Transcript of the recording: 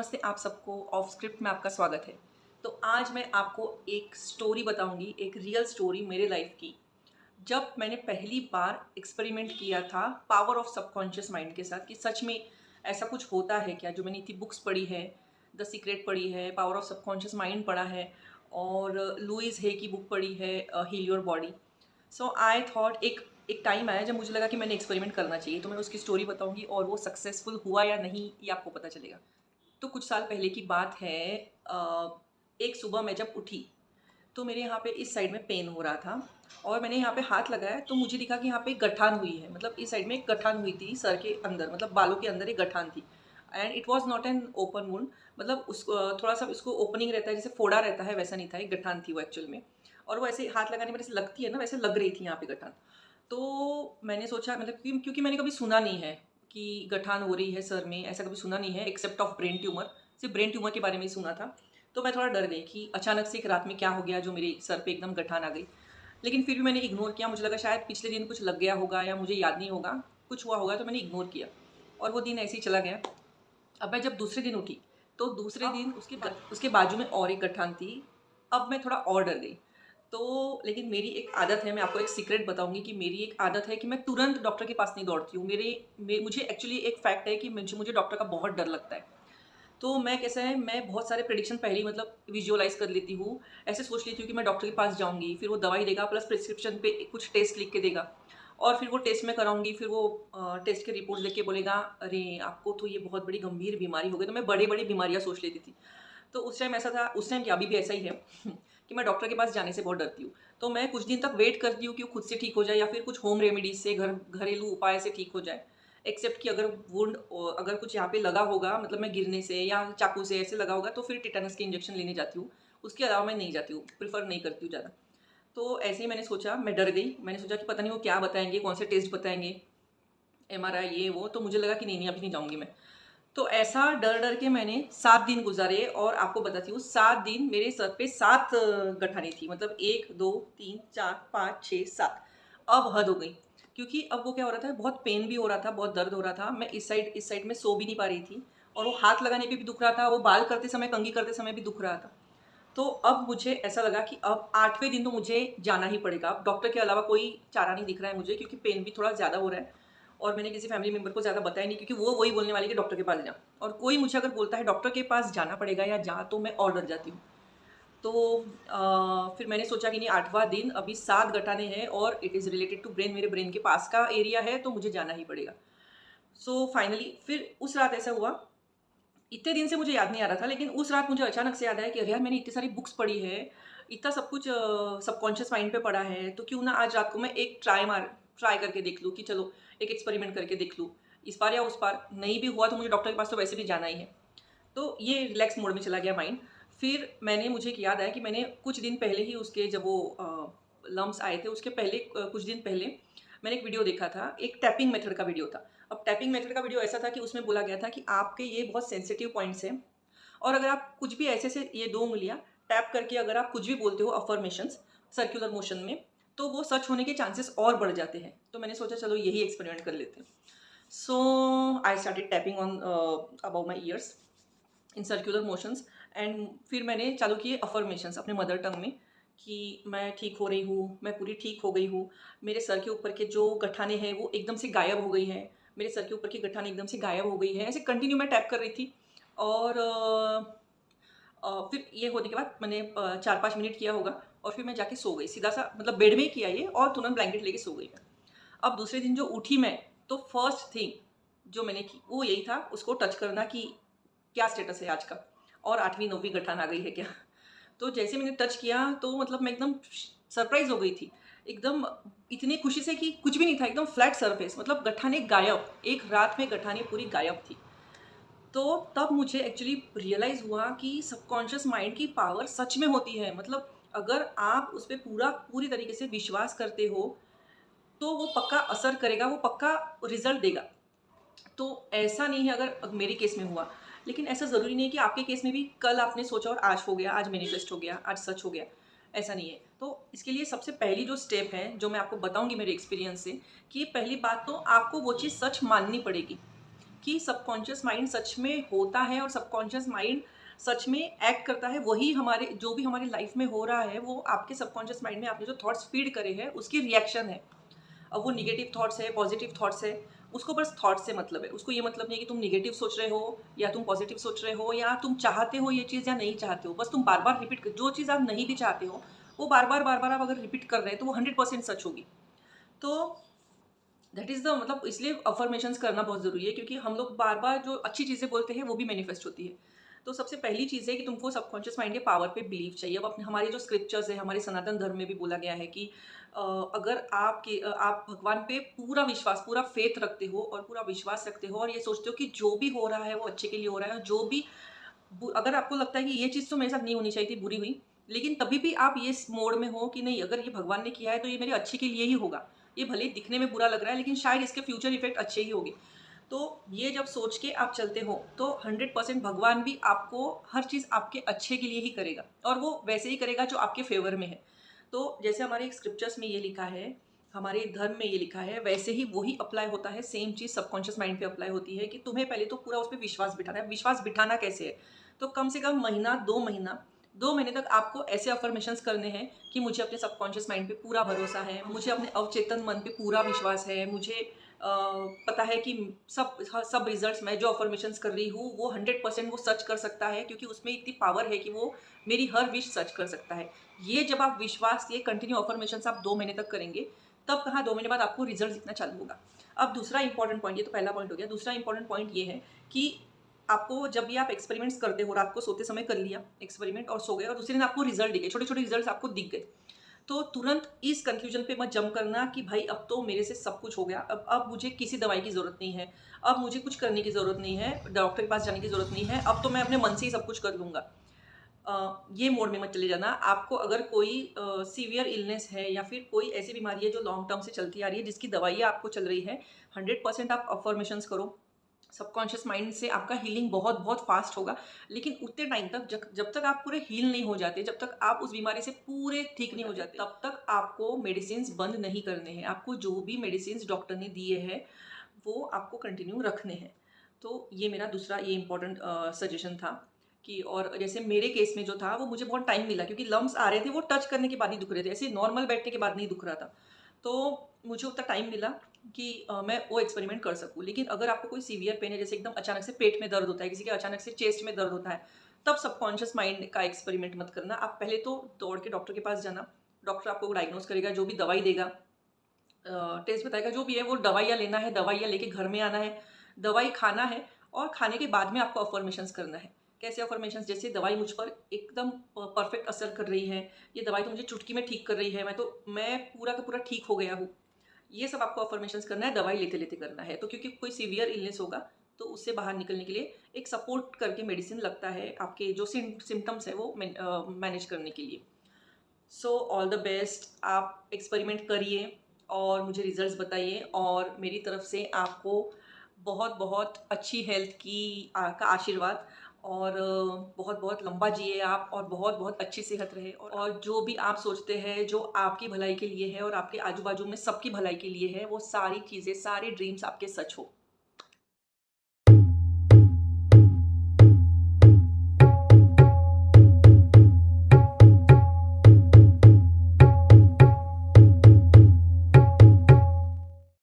नमस्ते आप सबको। ऑफ स्क्रिप्ट में आपका स्वागत है। तो आज मैं आपको एक स्टोरी बताऊंगी, एक रियल स्टोरी मेरे लाइफ की। जब मैंने पहली बार एक्सपेरिमेंट किया था पावर ऑफ सबकॉन्शियस माइंड के साथ कि सच में ऐसा कुछ होता है क्या। जो मैंने इतनी बुक्स पढ़ी है, द सीक्रेट पढ़ी है, पावर ऑफ सबकॉन्शियस माइंड पढ़ा है और लुइस हे की बुक पढ़ी है, heal your body. So I thought एक एक टाइम आया जब मुझे लगा कि मैंने एक्सपेरिमेंट करना चाहिए। तो मैं उसकी स्टोरी बताऊंगी और वो सक्सेसफुल हुआ या नहीं ये आपको पता चलेगा। तो कुछ साल पहले की बात है। एक सुबह मैं जब उठी तो मेरे यहाँ पे इस साइड में पेन हो रहा था और मैंने यहाँ पे हाथ लगाया तो मुझे दिखा कि यहाँ पे एक गठान हुई है। मतलब इस साइड में एक गठान हुई थी सर के अंदर, मतलब बालों के अंदर एक गठान थी। And it was not an open wound, मतलब उस थोड़ा सा इसको ओपनिंग रहता है, जैसे फोड़ा रहता है वैसा नहीं था, एक गठान थी वो एक्चुअल में। और वो ऐसे हाथ लगाने में जैसे लगती है ना, वैसे लग रही थी यहाँ पे गठान। तो मैंने सोचा, मतलब क्योंकि मैंने कभी सुना नहीं है कि गठान हो रही है सर में, ऐसा कभी सुना नहीं है एक्सेप्ट ऑफ ब्रेन ट्यूमर। सिर्फ ब्रेन ट्यूमर के बारे में ही सुना था। तो मैं थोड़ा डर गई कि अचानक से एक रात में क्या हो गया जो मेरे सर पे एकदम गठान आ गई। लेकिन फिर भी मैंने इग्नोर किया। मुझे लगा शायद पिछले दिन कुछ लग गया होगा या मुझे याद नहीं होगा, कुछ हुआ होगा, तो मैंने इग्नोर किया और वो दिन ऐसे ही चला गया। अब मैं जब दूसरे दिन उठी तो दूसरे दिन उसके बाजू में और एक गठान थी। अब मैं थोड़ा और डर गई। तो लेकिन मेरी एक आदत है, मैं आपको एक सीक्रेट बताऊंगी कि मेरी एक आदत है कि मैं तुरंत डॉक्टर के पास नहीं दौड़ती हूँ। मुझे एक्चुअली एक फैक्ट है कि मुझे डॉक्टर का बहुत डर लगता है। तो मैं कैसा है, मैं बहुत सारे प्रेडिक्शन पहले ही मतलब विजुअलाइज कर लेती हूँ। ऐसे सोच लेती हूँ कि मैं डॉक्टर के पास जाऊँगी, फिर वो दवाई देगा प्लस प्रिस्क्रिप्शन पे कुछ टेस्ट लिख के देगा और फिर वो टेस्ट मैं कराऊंगी। फिर वो टेस्ट के रिपोर्ट देख के बोलेगा अरे आपको तो ये बहुत बड़ी गंभीर बीमारी हो गई। तो मैं बड़ी बड़ी बीमारियाँ सोच लेती थी। तो उस टाइम ऐसा था, उस टाइम क्या अभी भी ऐसा ही है कि मैं डॉक्टर के पास जाने से बहुत डरती हूँ। तो मैं कुछ दिन तक वेट करती हूँ कि वो खुद से ठीक हो जाए या फिर कुछ होम रेमेडीज से, घरेलू उपाय से ठीक हो जाए। एक्सेप्ट कि अगर वुंड, अगर कुछ यहाँ पे लगा होगा, मतलब मैं गिरने से या चाकू से ऐसे लगा होगा, तो फिर टिटेनस के इंजेक्शन लेने जाती हूँ। उसके अलावा मैं नहीं जाती हूँ, प्रीफर नहीं करती हूँ ज़्यादा। तो ऐसे ही मैंने सोचा, मैं डर गई। मैंने सोचा कि पता नहीं वो क्या बताएंगे, कौन से टेस्ट बताएंगे, एमआरआई ये वो। तो मुझे लगा कि नहीं नहीं अभी नहीं जाऊँगी मैं। तो ऐसा डर डर के मैंने 7 दिन गुजारे और आपको बताती हूँ 7 दिन मेरे सर पे 7 गठानी थी। मतलब 1 2 3 4 5 6 7। अब हद हो गई, क्योंकि अब वो क्या हो रहा था, बहुत पेन भी हो रहा था, बहुत दर्द हो रहा था। मैं इस साइड में सो भी नहीं पा रही थी और वो हाथ लगाने पे भी दुख रहा था, वो बाल करते समय, कंघी करते समय भी दुख रहा था। तो अब मुझे ऐसा लगा कि अब 8वें दिन तो मुझे जाना ही पड़ेगा। अब डॉक्टर के अलावा कोई चारा नहीं दिख रहा है मुझे, क्योंकि पेन भी थोड़ा ज़्यादा हो रहा है। और मैंने किसी फैमिली मेंबर को ज़्यादा बताया नहीं, क्योंकि वो वही बोलने वाले कि डॉक्टर के पास जा। और कोई मुझे अगर बोलता है डॉक्टर के पास जाना पड़ेगा या जा, तो मैं और डर जाती हूँ। तो फिर मैंने सोचा कि नहीं, 8वां दिन, अभी 7 गठाने हैं और it is related to brain, मेरे ब्रेन के पास का एरिया है, तो मुझे जाना ही पड़ेगा। सो फाइनली फिर उस रात ऐसा हुआ। इतने दिन से मुझे याद नहीं आ रहा था, लेकिन उस रात मुझे अचानक से याद आया कि अरे यार मैंने इतनी सारी बुक्स पढ़ी है, इतना सब कुछ सबकॉन्शियस माइंड पे पढ़ा है, तो क्यों ना आज रात को मैं एक ट्राई करके देख लूँ कि चलो एक एक्सपेरिमेंट करके देख लूँ। इस बार या उस बार नहीं भी हुआ तो मुझे डॉक्टर के पास तो वैसे भी जाना ही है। तो ये रिलैक्स मोड में चला गया माइंड। फिर मुझे एक याद आया कि मैंने कुछ दिन पहले ही उसके, जब वो लम्स आए थे उसके पहले, कुछ दिन पहले मैंने एक वीडियो देखा था, एक टैपिंग मेथड का वीडियो था। अब टैपिंग मेथड का वीडियो ऐसा था कि उसमें बोला गया था कि आपके ये बहुत सेंसिटिव पॉइंट्स हैं और अगर आप कुछ भी ऐसे से ये 2 उंगलियां टैप करके अगर आप कुछ भी बोलते हो अफर्मेशंस सर्कुलर मोशन में, तो वो सच होने के चांसेस और बढ़ जाते हैं। तो मैंने सोचा चलो यही एक्सपेरिमेंट कर लेते हैं। So I started tapping on about my ears in circular motions. And फिर मैंने चालू किए अफर्मेशंस अपने मदर टंग में कि मैं ठीक हो रही हूँ, मैं पूरी ठीक हो गई हूँ, मेरे सर के ऊपर के जो गठाने हैं वो एकदम से गायब हो गई हैं, मेरे सर के ऊपर की गठाने एकदम से गायब हो गई है। ऐसे कंटिन्यू मैं टैप कर रही थी। और फिर ये होने के बाद मैंने 4-5 मिनट किया होगा और फिर मैं जाके सो गई सीधा सा, मतलब बेड में ही किया ये, और तुरंत ब्लैंकेट लेके सो गई मैं। अब दूसरे दिन जो उठी मैं, तो फर्स्ट थिंग जो मैंने की वो यही था, उसको टच करना कि क्या स्टेटस है आज का और 8वीं 9वीं गठान आ गई है क्या। तो जैसे मैंने टच किया तो मतलब मैं एकदम सरप्राइज हो गई थी, एकदम इतनी खुशी से कि कुछ भी नहीं था, एकदम फ्लैट सरफेस, मतलब गठाने गायब, एक रात में गठाने पूरी गायब थी। तो तब मुझे एक्चुअली रियलाइज़ हुआ कि सबकॉन्शियस माइंड की पावर सच में होती है। मतलब अगर आप उस पे पूरी तरीके से विश्वास करते हो, तो वो पक्का असर करेगा, वो पक्का रिज़ल्ट देगा। तो ऐसा नहीं है अगर मेरे केस में हुआ, लेकिन ऐसा ज़रूरी नहीं है कि आपके केस में भी कल आपने सोचा और आज हो गया, आज मैनिफेस्ट हो गया, आज सच हो गया, ऐसा नहीं है। तो इसके लिए सबसे पहली जो स्टेप है, जो मैं आपको बताऊँगी मेरे एक्सपीरियंस से, कि पहली बात तो आपको वो चीज़ सच माननी पड़ेगी कि सबकॉन्शियस माइंड सच में होता है और सबकॉन्शियस माइंड सच में एक्ट करता है। वही हमारे जो भी हमारी लाइफ में हो रहा है वो आपके सबकॉन्शियस माइंड में आपने जो थॉट्स फीड करे हैं उसकी रिएक्शन है। अब वो निगेटिव थॉट्स है, पॉजिटिव थॉट्स है, उसको बस थॉट से मतलब है। उसको ये मतलब नहीं है कि तुम निगेटिव सोच रहे हो या तुम पॉजिटिव सोच रहे हो या तुम चाहते हो ये चीज़ या नहीं चाहते हो। बस तुम बार बार रिपीट कर, जो चीज़ आप नहीं भी चाहते हो वो बार बार आप अगर रिपीट कर रहे हैं तो वो 100% सच होगी। तो दैट इज़ द मतलब इसलिए अफर्मेशंस करना बहुत ज़रूरी है, क्योंकि हम लोग बार बार जो अच्छी चीज़ें बोलते हैं वो भी मैनिफेस्ट होती है। तो सबसे पहली चीज़ है कि तुमको सबकॉन्शियस माइंड के पावर पे बिलीव चाहिए। अब अपने हमारे जो स्क्रिप्चर्स है, हमारे सनातन धर्म में भी बोला गया है कि अगर आप भगवान पे पूरा विश्वास, पूरा फेथ रखते हो और पूरा विश्वास रखते हो और ये सोचते हो कि जो भी हो रहा है वो अच्छे के लिए हो रहा है, और जो भी अगर आपको लगता है कि ये चीज़ तो मेरे साथ नहीं होनी चाहिए थी, बुरी हुई, लेकिन तभी भी आप ये मोड में हो कि नहीं, अगर ये भगवान ने किया है तो ये मेरे अच्छे के लिए ही होगा। ये भले ही दिखने में बुरा लग रहा है लेकिन शायद इसके फ्यूचर इफेक्ट अच्छे ही होंगे। तो ये जब सोच के आप चलते हो तो 100% भगवान भी आपको हर चीज़ आपके अच्छे के लिए ही करेगा, और वो वैसे ही करेगा जो आपके फेवर में है। तो जैसे हमारे स्क्रिप्चर्स में ये लिखा है, हमारे धर्म में ये लिखा है, वैसे ही वही अप्लाई होता है। सेम चीज़ सबकॉन्शियस माइंड पे अप्लाई होती है कि तुम्हें पहले तो पूरा उस पर विश्वास बिठाना है। विश्वास बिठाना कैसे है? तो कम से कम महीना, 2 महीने तक आपको ऐसे अफर्मेशंस करने हैं कि मुझे अपने सबकॉन्शियस माइंड पे पूरा भरोसा है, मुझे अपने अवचेतन मन पे पूरा विश्वास है, मुझे पता है कि सब रिजल्ट्स मैं जो अफर्मेशंस कर रही हूँ वो 100% वो सच कर सकता है, क्योंकि उसमें इतनी पावर है कि वो मेरी हर विश सच कर सकता है। ये जब आप विश्वास, ये कंटिन्यू अफर्मेशंस आप 2 महीने तक करेंगे, तब कहाँ 2 महीने बाद आपको रिजल्ट दिखना चालू होगा। अब दूसरा इंपॉर्टेंट पॉइंट, ये तो पहला पॉइंट हो गया। दूसरा इंपॉर्टेंट पॉइंट ये है कि आपको जब भी आप एक्सपेरिमेंट्स करते हो, रात को सोते समय कर लिया एक्सपेरिमेंट और सो गए और दूसरे दिन आपको रिजल्ट दिखे, छोटे छोटे रिजल्ट आपको दिख गए, तो तुरंत इस कंक्लूजन पे मत जंप करना कि भाई अब तो मेरे से सब कुछ हो गया, अब मुझे किसी दवाई की ज़रूरत नहीं है, अब मुझे कुछ करने की ज़रूरत नहीं है, डॉक्टर के पास जाने की ज़रूरत नहीं है, अब तो मैं अपने मन से ही सब कुछ कर लूँगा। ये मोड में मत चले जाना। आपको अगर कोई सीवियर इलनेस है या फिर कोई ऐसी बीमारी है जो लॉन्ग टर्म से चलती आ रही है, जिसकी दवाइयाँ आपको चल रही है, 100% आप अफर्मेशंस करो। सबकॉन्शियस माइंड से आपका हीलिंग बहुत बहुत फास्ट होगा। लेकिन उतने टाइम तक, जब तक आप पूरे हील नहीं हो जाते, जब तक आप उस बीमारी से पूरे ठीक नहीं हो जाते, तब तक आपको मेडिसिन बंद नहीं करने हैं। आपको जो भी मेडिसिन डॉक्टर ने दिए हैं वो आपको कंटिन्यू रखने हैं। तो ये मेरा दूसरा ये इंपॉर्टेंट सजेशन था कि, और जैसे मेरे केस में जो था वो मुझे बहुत टाइम मिला, क्योंकि लम्स आ रहे थे वो टच करने के बाद ही दुख रहे थे, ऐसे नॉर्मल बैठने के बाद नहीं दुख रहा था। तो मुझे उतना टाइम मिला कि मैं वो एक्सपेरिमेंट कर सकूँ। लेकिन अगर आपको कोई सीवियर पेन है, जैसे एकदम अचानक से पेट में दर्द होता है, किसी के अचानक से चेस्ट में दर्द होता है, तब सबकॉन्शियस माइंड का एक्सपेरिमेंट मत करना। आप पहले तो दौड़ के डॉक्टर के पास जाना। डॉक्टर आपको डायग्नोज करेगा, जो भी दवाई देगा, टेस्ट बताएगा, जो भी है वो दवाइयाँ लेना है, दवाइयाँ लेके घर में आना है, दवाई खाना है, और खाने के बाद में आपको अफर्मेशंस करना है। कैसे अफर्मेशंस? जैसे दवाई मुझ पर एकदम परफेक्ट असर कर रही है, ये दवाई तो मुझे चुटकी में ठीक कर रही है, मैं पूरा का पूरा ठीक हो गया हूँ। ये सब आपको अफर्मेशंस करना है, दवाई लेते लेते करना है। तो क्योंकि कोई सीवियर इलनेस होगा तो उससे बाहर निकलने के लिए एक सपोर्ट करके मेडिसिन लगता है, आपके जो सिम्टम्स है वो मैनेज करने के लिए। सो ऑल द बेस्ट, आप एक्सपेरिमेंट करिए और मुझे रिजल्ट्स बताइए, और मेरी तरफ से आपको बहुत बहुत अच्छी हेल्थ का आशीर्वाद, और बहुत बहुत लंबा जिए आप, और बहुत बहुत अच्छी सेहत रहे, और जो भी आप सोचते हैं जो आपकी भलाई के लिए है और आपके आजू बाजू में सबकी भलाई के लिए है, वो सारी चीज़ें, सारे ड्रीम्स आपके सच हो।